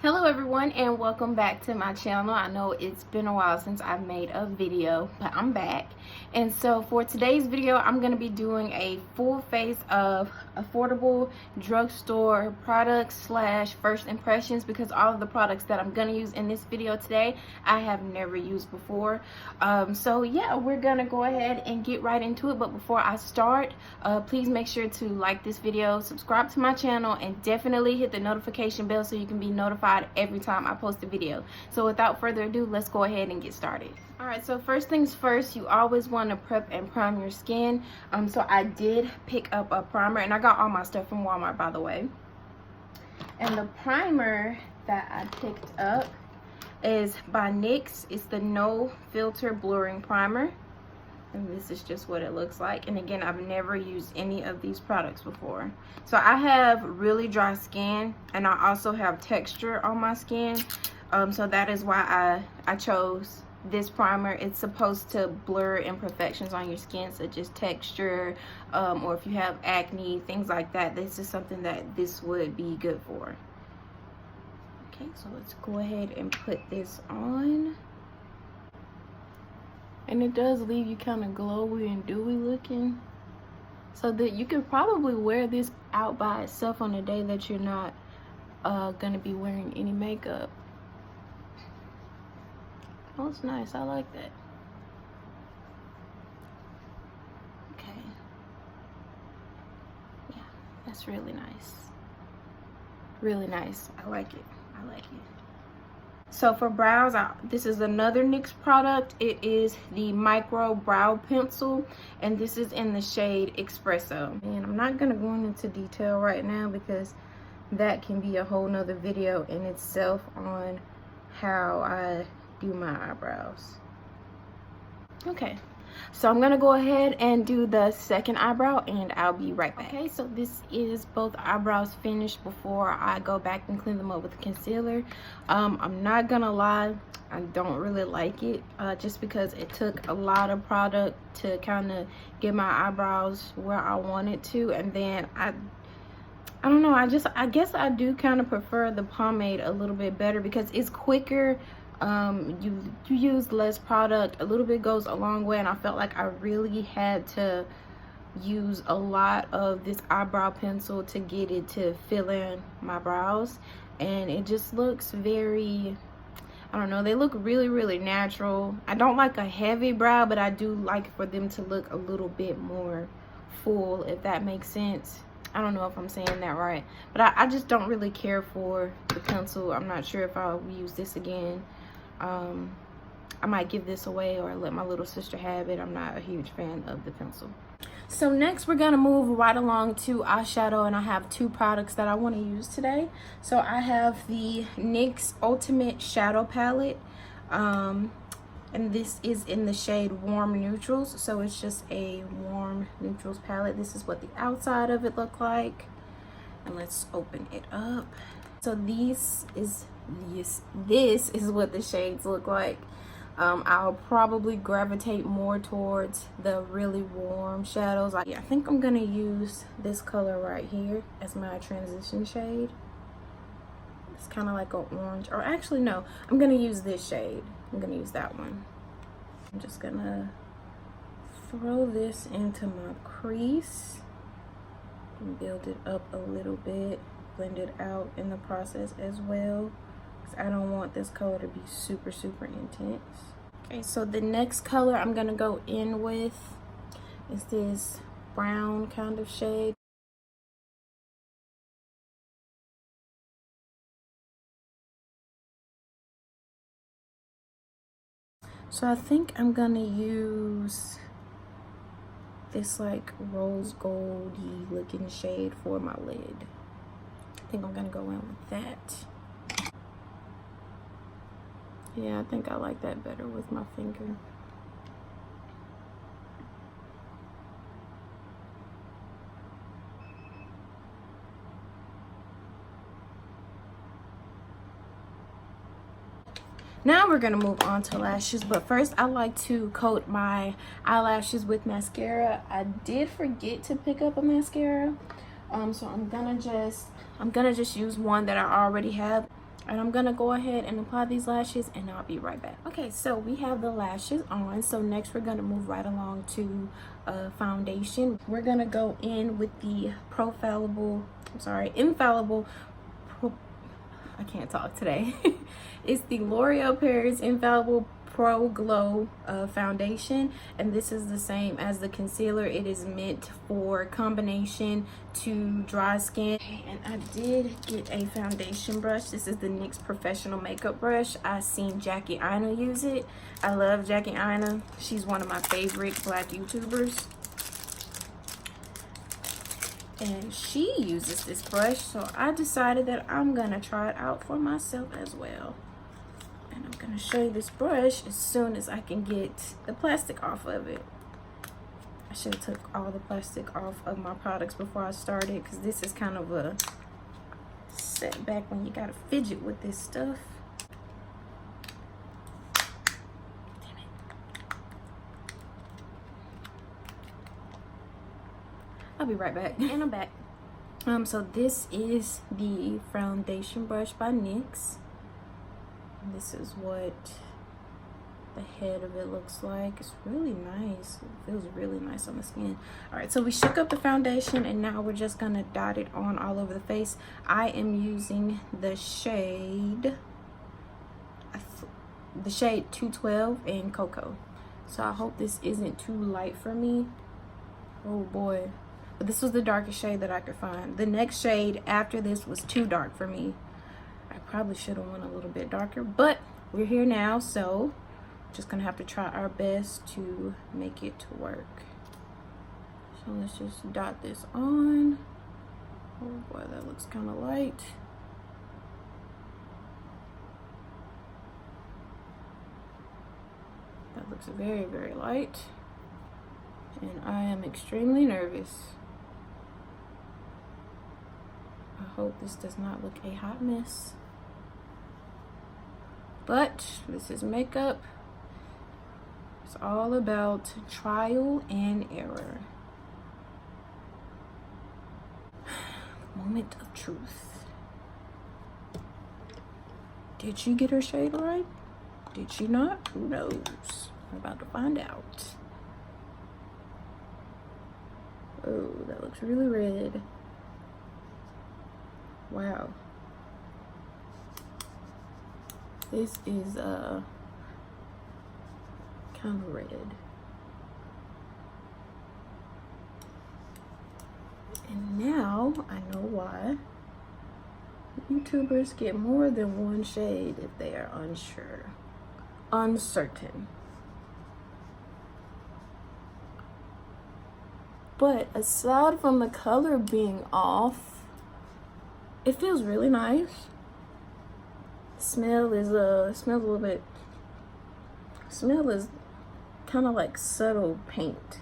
Hello everyone and welcome back to my channel. I know it's been a while since I've made a video, but I'm back. And so for today's video, I'm going to be doing a full face of affordable drugstore products slash first impressions, because all of the products that I'm going to use in this video today, I have never used before. So yeah, we're going to go ahead and get right into it. But before I start, please make sure to like this video, subscribe to my channel, and definitely hit the notification bell so you can be notified every time I post a video. So without further ado, let's go ahead and get started. Alright, so first things first, you always want to prep and prime your skin. So I did pick up a primer, and I got all my stuff from Walmart, by the way. And the primer that I picked up is by NYX. It's the No Filter Blurring Primer. And this is just what it looks like. And again, I've never used any of these products before. So I have really dry skin, and I also have texture on my skin. So that is why I chose this primer. It's supposed to blur imperfections on your skin, such as texture, or if you have acne, things like that. This is something that this would be good for. Okay, so let's go ahead and put this on. And it does leave you kind of glowy and dewy looking, so that you could probably wear this out by itself on a day that you're not gonna be wearing any makeup. Oh, it's nice. I like that. Okay. Yeah, that's really nice. Really nice. I like it. I like it. So for brows, this is another NYX product. It is the Micro Brow Pencil, and this is in the shade Espresso. And I'm not gonna go into detail right now because that can be a whole nother video in itself on how I do my eyebrows. Okay, so I'm gonna go ahead and do the second eyebrow, and I'll be right back. Okay, so this is both eyebrows finished before I go back and clean them up with concealer. I'm not gonna lie, I don't really like it, just because it took a lot of product to kind of get my eyebrows where I wanted to. And then I don't know, I guess I do kind of prefer the pomade a little bit better because it's quicker. You use less product, a little bit goes a long way, and I felt like I really had to use a lot of this eyebrow pencil to get it to fill in my brows. And it just looks very, I don't know, they look really natural. I don't like a heavy brow, but I do like for them to look a little bit more full, if that makes sense. I don't know if I'm saying that right, but I just don't really care for the pencil. I'm not sure if I'll use this again. I might give this away or let my little sister have it. I'm not a huge fan of the pencil. So next we're gonna move right along to eyeshadow, and I have two products that I want to use today. So I have the NYX Ultimate Shadow Palette, and this is in the shade Warm Neutrals. So it's just a warm neutrals palette. This is what the outside of it look like, and let's open it up. So this is what the shades look like. I'll probably gravitate more towards the really warm shadows. I think I'm gonna use this color right here as my transition shade. It's kind of like an orange, or actually no, I'm gonna use this shade. I'm gonna use that one. I'm just gonna throw this into my crease and build it up a little bit, blend it out in the process as well, because I don't want this color to be super intense. Okay, so the next color I'm gonna go in with is this brown kind of shade. So I think I'm gonna use this like rose goldy looking shade for my lid. I think I'm gonna go in with that. Yeah, I think I like that better with my finger. Now we're gonna move on to lashes, but first I like to coat my eyelashes with mascara. I did forget to pick up a mascara, so I'm gonna just use one that I already have. And I'm gonna go ahead and apply these lashes and I'll be right back. Okay, so we have the lashes on. So next we're gonna move right along to foundation. We're gonna go in with the infallible, I can't talk today. It's the L'Oreal Paris Infallible Pro Glow foundation, and this is the same as the concealer. It is meant for combination to dry skin. And I did get a foundation brush. This is the NYX Professional Makeup Brush. I seen Jackie Aina use it. I love Jackie Aina. She's one of my favorite Black YouTubers, and she uses this brush, so I decided that I'm gonna try it out for myself as well. And I'm gonna show you this brush as soon as I can get the plastic off of it. I should have took all the plastic off of my products before I started, because this is kind of a setback when you gotta fidget with this stuff. Damn it. I'll be right back. And I'm back. So this is the foundation brush by NYX. This is what the head of it looks like. It's really nice. It feels really nice on the skin. All right, so we shook up the foundation and now we're just gonna dot it on all over the face. I am using the shade 212 in Cocoa. So I hope this isn't too light for me. Oh boy. But this was the darkest shade that I could find. The next shade after this was too dark for me. I probably should have went a little bit darker, but we're here now, so just gonna have to try our best to make it to work. So let's just dot this on. Oh boy, that looks kind of light. That looks very, very light. And I am extremely nervous. I hope this does not look a hot mess. But this is makeup. It's all about trial and error. Moment of truth. Did she get her shade right? Did she not? Who knows? We're about to find out. Oh, that looks really red. Wow. This is kind of red. And now I know why YouTubers get more than one shade if they are uncertain. But aside from the color being off, it feels really nice. Smell is kind of like subtle paint.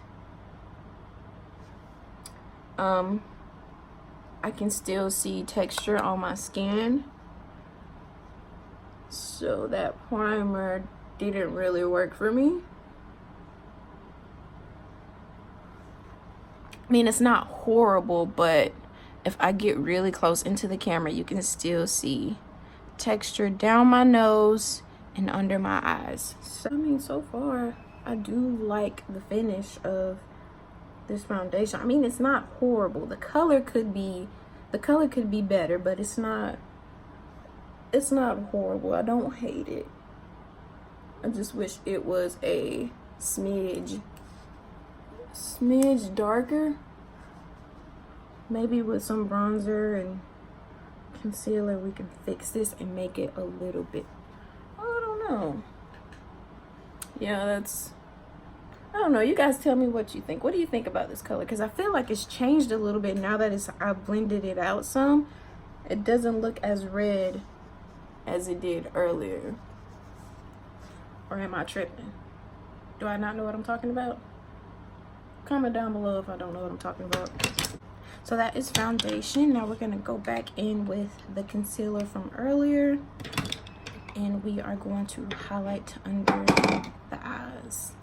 I can still see texture on my skin, so that primer didn't really work for me. I mean, it's not horrible, but if I get really close into the camera, you can still see texture down my nose and under my eyes. So I mean, so far I do like the finish of this foundation. I mean, it's not horrible. The color could be better, but it's not horrible. I don't hate it. I just wish it was a smidge darker. Maybe with some bronzer and concealer we can fix this and make it a little bit, I don't know. Yeah, I don't know. You guys tell me what you think. What do you think about this color? Because I feel like it's changed a little bit now that I blended it out some. It doesn't look as red as it did earlier. Or am I tripping? Do I not know what I'm talking about? Comment down below if I don't know what I'm talking about. So that is foundation. Now we're going to go back in with the concealer from earlier. And we are going to highlight under the eyes.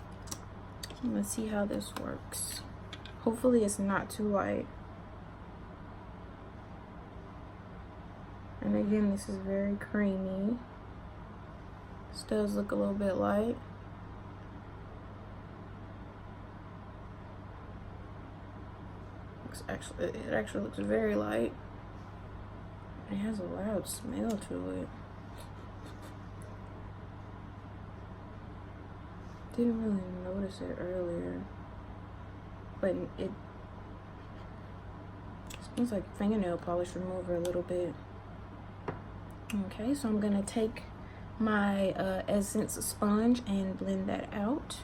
Let's see how this works. Hopefully it's not too light. And again, this is very creamy. This does look a little bit light. It actually looks very light. It has a loud smell to it. Didn't really notice it earlier, but it smells like fingernail polish remover a little bit. Okay, so I'm gonna take my Essence sponge and blend that out.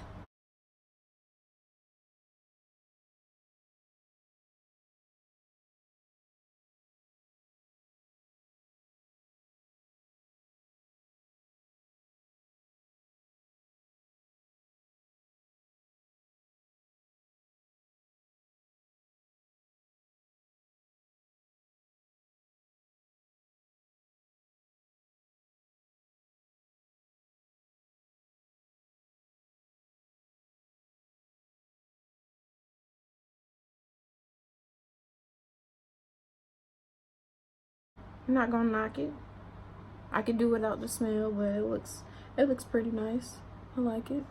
I'm not gonna knock it. I could do without the smell, but it looks pretty nice. I like it.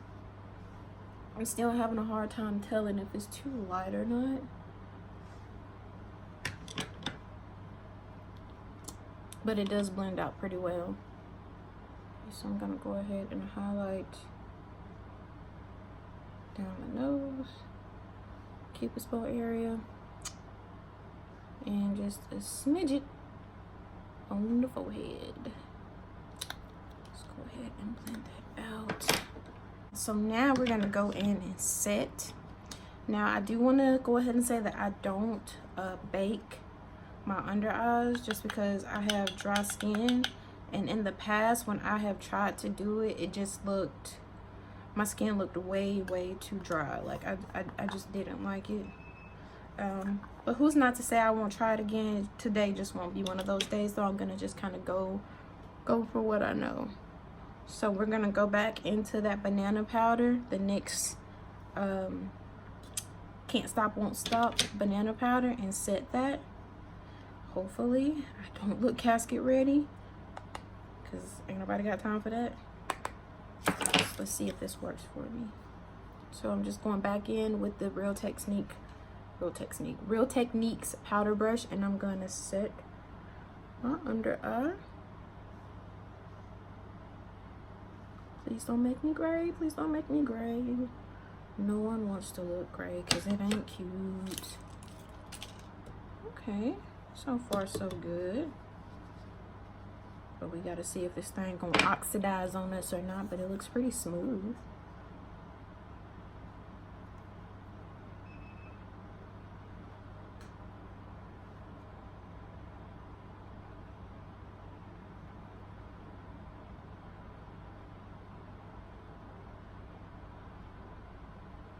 I'm still having a hard time telling if it's too light or not. But it does blend out pretty well. So I'm gonna go ahead and highlight down the nose, cupid's bow area, and just a smidget on the forehead. Let's go ahead and blend that out. So now we're gonna go in and set. Now I do want to go ahead and say that I don't bake my under eyes just because I have dry skin, and in the past when I have tried to do it, it just looked, my skin looked way too dry. Like I just didn't like it. But who's not to say I won't try it again. Today just won't be one of those days, so I'm gonna just kind of go for what I know. So we're gonna go back into that banana powder, the NYX Can't Stop Won't Stop banana powder, and set that. Hopefully I don't look casket ready, because ain't nobody got time for that. Let's see if this works for me. So I'm just going back in with the Real Techniques powder brush, and I'm gonna set my under eye. Please don't make me gray. Please don't make me gray. No one wants to look gray because it ain't cute. Okay, so far so good. But we gotta see if this thing gonna oxidize on us or not, but it looks pretty smooth.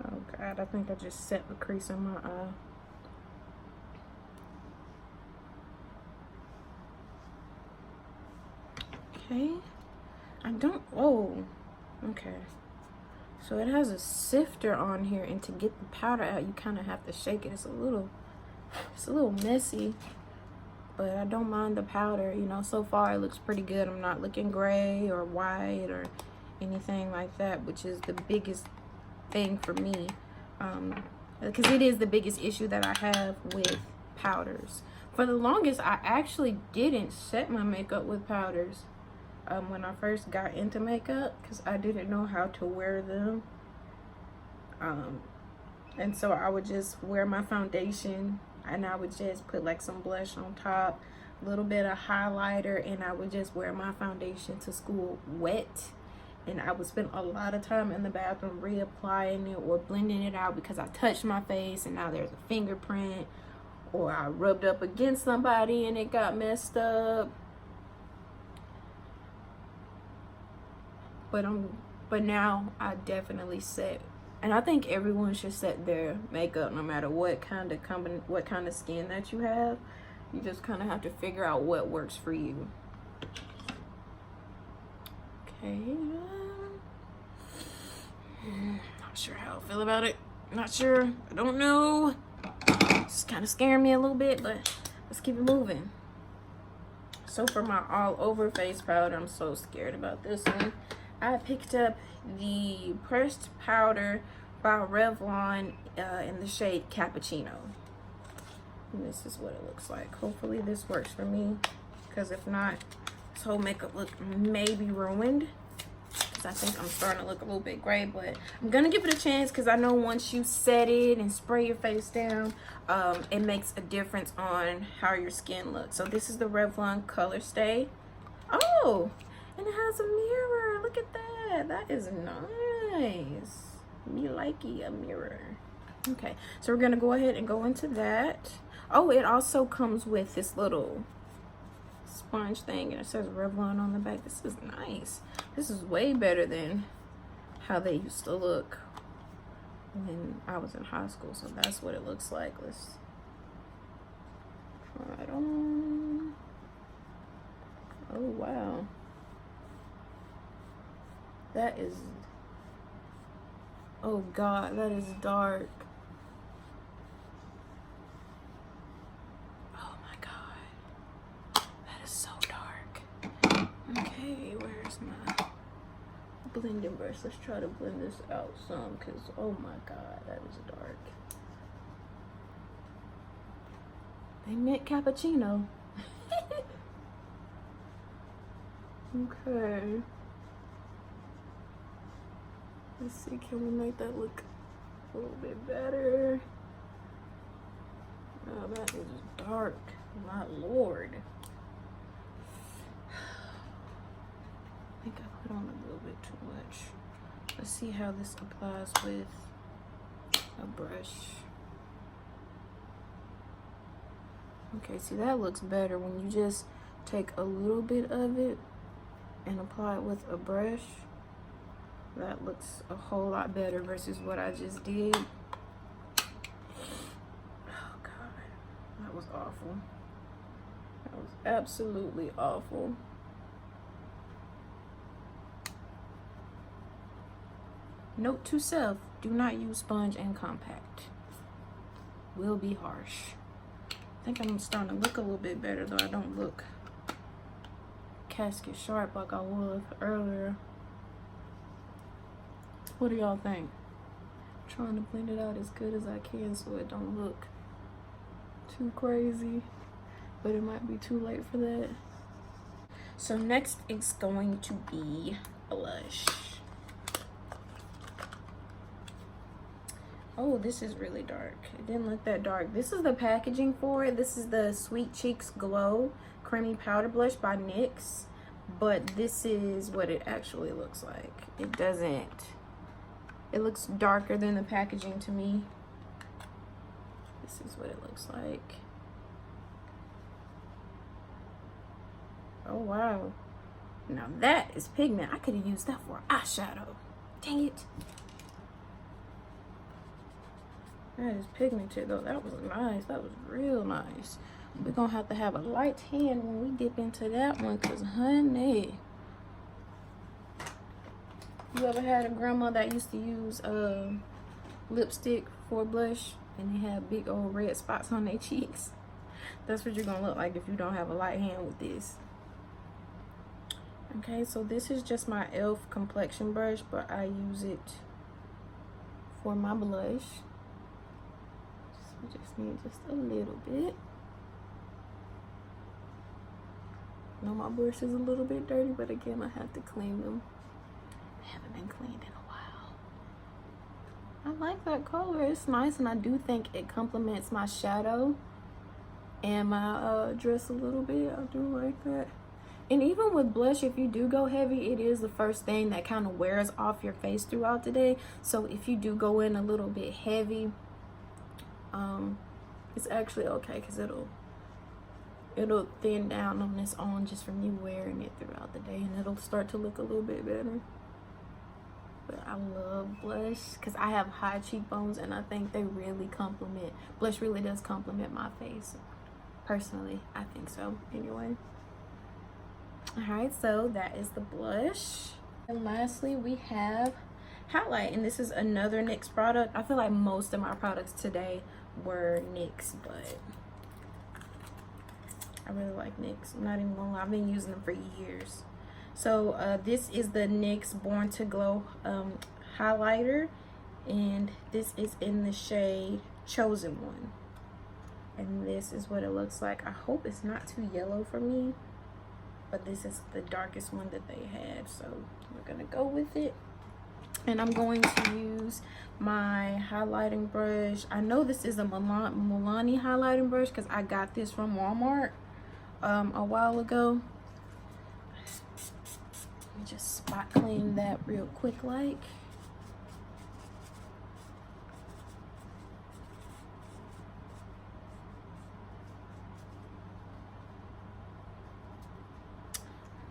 Oh God, I think I just set the crease in my eye. Okay, I don't, oh, okay. So it has a sifter on here, and to get the powder out, you kind of have to shake it. It's a little messy, but I don't mind the powder. You know, so far it looks pretty good. I'm not looking gray or white or anything like that, which is the biggest thing for me, because it is the biggest issue that I have with powders. For the longest, I actually didn't set my makeup with powders when I first got into makeup, because I didn't know how to wear them, and so I would just wear my foundation, and I would just put like some blush on top, a little bit of highlighter, and I would just wear my foundation to school wet. And I would spend a lot of time in the bathroom reapplying it or blending it out because I touched my face and now there's a fingerprint, or I rubbed up against somebody and it got messed up. But now I definitely set, and I think everyone should set their makeup no matter what kind of skin that you have. You just kind of have to figure out what works for you. Okay. Not sure how I feel about it. Not sure. I don't know. It's kind of scaring me a little bit, but let's keep it moving. So for my all over face powder, I'm so scared about this one. I picked up the pressed powder by Revlon in the shade Cappuccino. And this is what it looks like. Hopefully this works for me, because if not, this whole makeup look may be ruined. Because I think I'm starting to look a little bit gray, but I'm gonna give it a chance, because I know once you set it and spray your face down, it makes a difference on how your skin looks. So this is the Revlon Color Stay. Oh, and it has a mirror. Look at that. That is nice. Me likey a mirror. Okay, so we're gonna go ahead and go into that. Oh, it also comes with this little sponge thing, and it says Revlon on the back. This is nice. This is way better than how they used to look when I was in high school. So that's what it looks like. Let's try it on. Oh wow, that is, oh god, that is dark. Oh my god, that is so dark. Okay, where's my blending brush? Let's try to blend this out some, because oh my god, that is dark. They meant cappuccino. Okay. Let's see, can we make that look a little bit better? Oh, that is dark. My lord. I think I put on a little bit too much. Let's see how this applies with a brush. Okay, see, that looks better when you just take a little bit of it and apply it with a brush. That looks a whole lot better versus what I just did. Oh god, that was awful. That was absolutely awful. Note to self, do not use sponge and compact. Will be harsh. I think I'm starting to look a little bit better, though I don't look casket sharp like I was earlier. What do y'all think? I'm trying to blend it out as good as I can so it don't look too crazy, but it might be too late for that. So next it's going to be blush. Oh, this is really dark. It didn't look that dark. This is the packaging for it. This is the Sweet Cheeks Glow Creamy Powder Blush by NYX. But this is what it actually looks like. It doesn't. It looks darker than the packaging to me. This is what it looks like. Oh, wow. Now that is pigment. I could have used that for eyeshadow. Dang it. That is pigmented though. That was nice. That was real nice. We're gonna have to have a light hand when we dip into that one, cause honey, you ever had a grandma that used to use lipstick for blush and they had big old red spots on their cheeks? That's what you're gonna look like if you don't have a light hand with this. Okay, so this is just my e.l.f. complexion brush, but I use it for my blush. We just need just a little bit. No, my brush is a little bit dirty, but again, I have to clean them. They haven't been cleaned in a while. I like that color. It's nice, and I do think it complements my shadow and my dress a little bit. I do like that. And even with blush, if you do go heavy, it is the first thing that kind of wears off your face throughout the day. So if you do go in a little bit heavy, it's actually okay, because it'll thin down on its own just from you wearing it throughout the day, and it'll start to look a little bit better. But I love blush because I have high cheekbones, and I think they really complement, blush really does complement my face. Personally, I think so anyway. All right, so that is the blush. And lastly, we have highlight, and this is another NYX product. I feel like most of my products today were NYX, but I really like NYX. I'm not even gonna lie, I've been using them for years. So this is the NYX Born to Glow highlighter, and this is in the shade Chosen One. And this is what it looks like. I hope it's not too yellow for me, but this is the darkest one that they had, so we're gonna go with it. And I'm going to use my highlighting brush. I know this is a Milani highlighting brush because I got this from Walmart a while ago. Let me just spot clean that real quick like.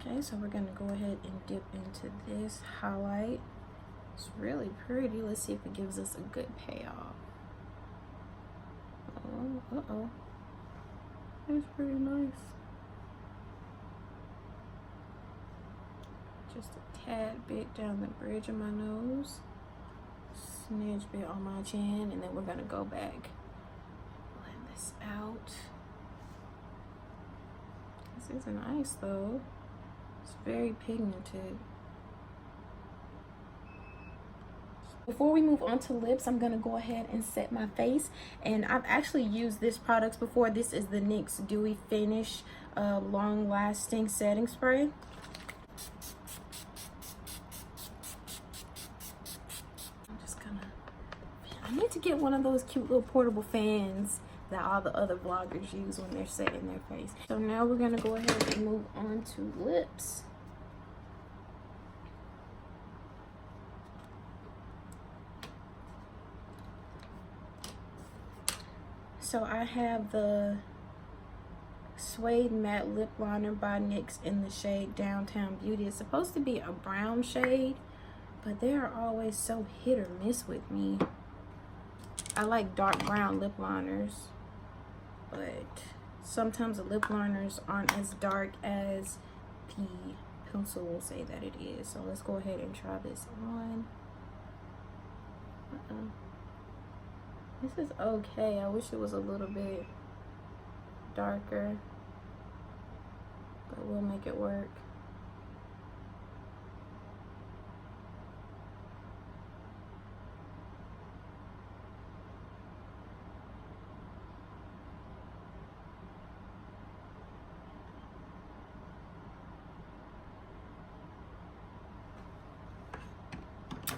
Okay, so we're gonna go ahead and dip into this highlight. It's really pretty. Let's see if it gives us a good payoff. Oh, uh-oh. It's pretty nice. Just a tad bit down the bridge of my nose. Smidge bit on my chin, and then we're gonna go back. Blend this out. This is nice though. It's very pigmented. Before we move on to lips, I'm gonna go ahead and set my face, and I've actually used this product before. This is the NYX Dewy Finish long lasting setting spray. I'm just gonna, I need to get one of those cute little portable fans that all the other vloggers use when they're setting their face. So now we're gonna go ahead and move on to lips. So I have the Suede Matte Lip Liner by NYX in the shade Downtown Beauty. It's supposed to be a brown shade, but they are always so hit or miss with me. I like dark brown lip liners, but sometimes the lip liners aren't as dark as the pencil will say that it is. So let's go ahead and try this on. This is okay. I wish it was a little bit darker, but we'll make it work.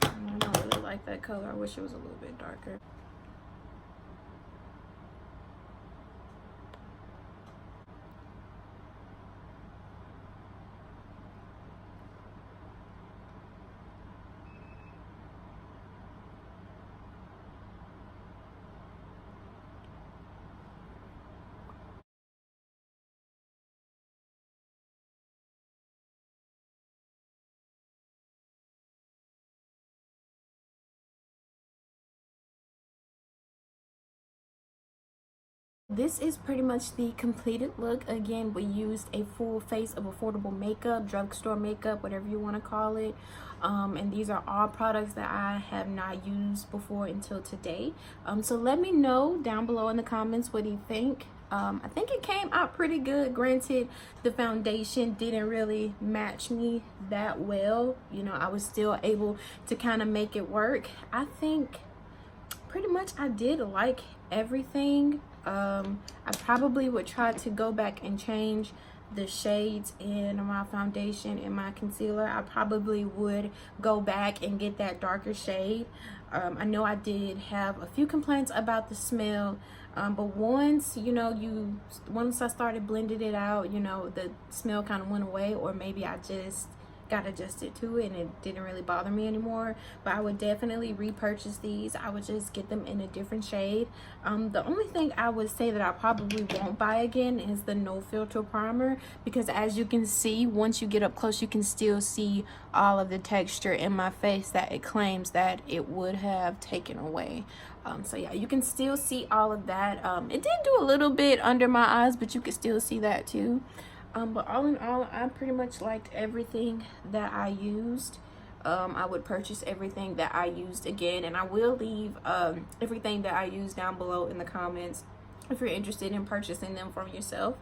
I don't really like that color. I wish it was a little bit darker. This is pretty much the completed look. Again, we used a full face of affordable makeup, drugstore makeup, whatever you want to call it. And these are all products that I have not used before until today. So let me know down below in the comments, what do you think? I think it came out pretty good. Granted, the foundation didn't really match me that well. You know, I was still able to kind of make it work. I think pretty much I did like everything. I probably would try to go back and change the shades in my foundation and my concealer. I probably would go back and get that darker shade. I know I did have a few complaints about the smell, but once I started blending it out, you know, the smell kind of went away, or maybe I just got adjusted to it and it didn't really bother me anymore. But I would definitely repurchase these. I would just get them in a different shade. The only thing I would say that I probably won't buy again is the no filter primer, because as you can see, once you get up close, you can still see all of the texture in my face that it claims that it would have taken away. So yeah, you can still see all of that. It did do a little bit under my eyes, but you can still see that too. But all in all, I pretty much liked everything that I used. I would purchase everything that I used again, and I will leave everything that I used down below in the comments if you're interested in purchasing them from yourself.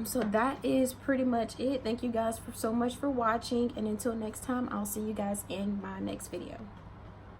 So that is pretty much it. Thank you guys so much for watching, and until next time, I'll see you guys in my next video.